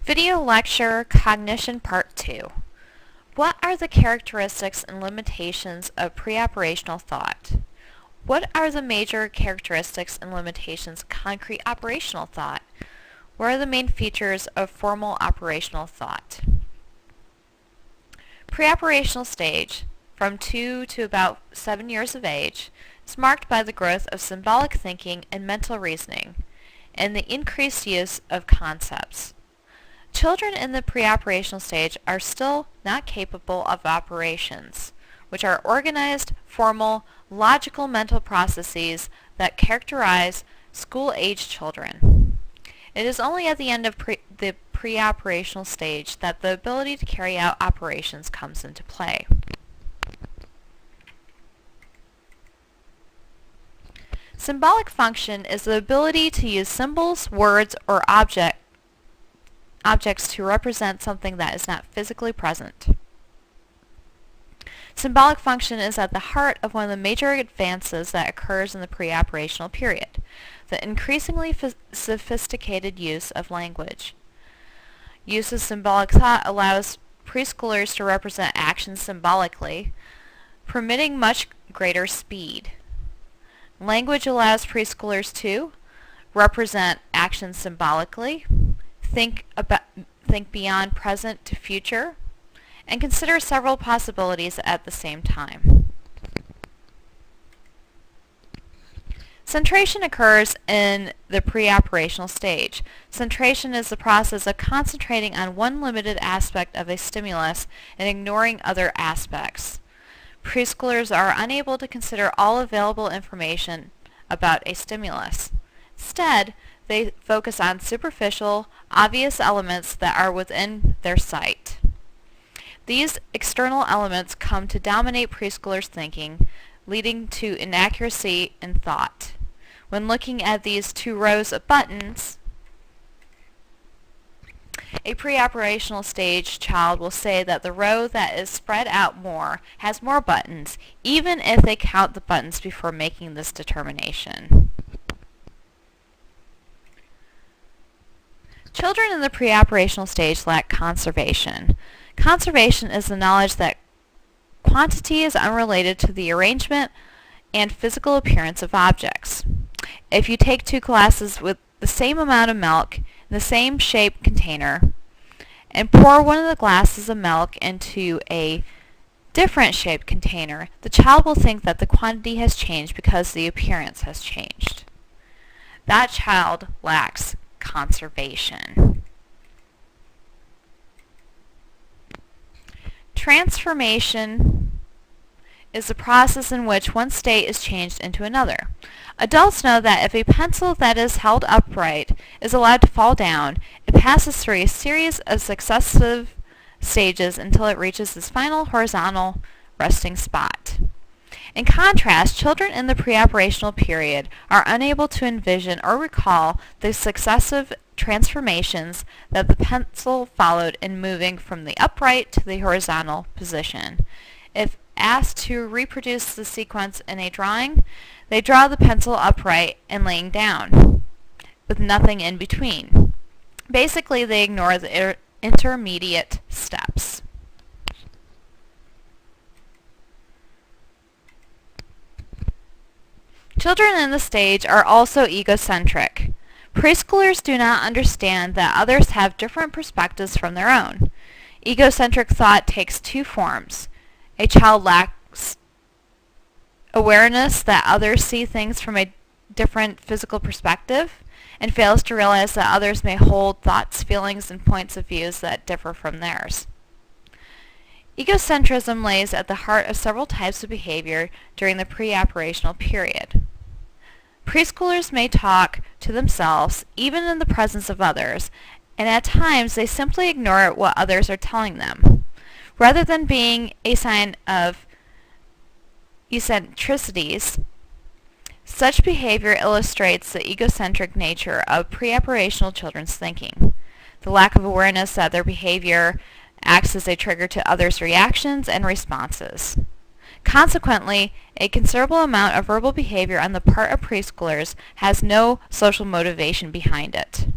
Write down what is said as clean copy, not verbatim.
Video lecture Cognition Part 2. What are the characteristics and limitations of pre-operational thought? What are the major characteristics and limitations of concrete operational thought? What are the main features of formal operational thought? Pre-operational stage, from 2 to about 7 years of age, is marked by the growth of symbolic thinking and mental reasoning, and the increased use of concepts. Children in the pre-operational stage are still not capable of operations, which are organized, formal, logical mental processes that characterize school-age children. It is only at the end of the pre-operational stage that the ability to carry out operations comes into play. Symbolic function is the ability to use symbols, words, or objects to represent something that is not physically present. Symbolic function is at the heart of one of the major advances that occurs in the pre-operational period, the increasingly sophisticated use of language. Use of symbolic thought allows preschoolers to represent actions symbolically, permitting much greater speed. Language allows preschoolers to represent actions symbolically, think beyond present to future, and consider several possibilities at the same time. Centration occurs in the pre-operational stage. Centration is the process of concentrating on one limited aspect of a stimulus and ignoring other aspects. Preschoolers are unable to consider all available information about a stimulus. Instead, they focus on superficial, obvious elements that are within their sight. These external elements come to dominate preschoolers' thinking, leading to inaccuracy in thought. When looking at these 2 rows of buttons, a pre-operational stage child will say that the row that is spread out more has more buttons, even if they count the buttons before making this determination. Children in the pre-operational stage lack conservation. Conservation is the knowledge that quantity is unrelated to the arrangement and physical appearance of objects. If you take 2 glasses with the same amount of milk in the same shaped container and pour one of the glasses of milk into a different shaped container, the child will think that the quantity has changed because the appearance has changed. That child lacks conservation. Transformation is the process in which one state is changed into another. Adults know that if a pencil that is held upright is allowed to fall down, it passes through a series of successive stages until it reaches its final horizontal resting spot. In contrast, children in the pre-operational period are unable to envision or recall the successive transformations that the pencil followed in moving from the upright to the horizontal position. If asked to reproduce the sequence in a drawing, they draw the pencil upright and laying down, with nothing in between. Basically, they ignore the intermediate steps. Children in this stage are also egocentric. Preschoolers do not understand that others have different perspectives from their own. Egocentric thought takes 2 forms. A child lacks awareness that others see things from a different physical perspective and fails to realize that others may hold thoughts, feelings, and points of views that differ from theirs. Egocentrism lays at the heart of several types of behavior during the pre-operational period. Preschoolers may talk to themselves, even in the presence of others, and at times they simply ignore what others are telling them. Rather than being a sign of eccentricities, such behavior illustrates the egocentric nature of pre-operational children's thinking. The lack of awareness that their behavior acts as a trigger to others' reactions and responses. Consequently, a considerable amount of verbal behavior on the part of preschoolers has no social motivation behind it.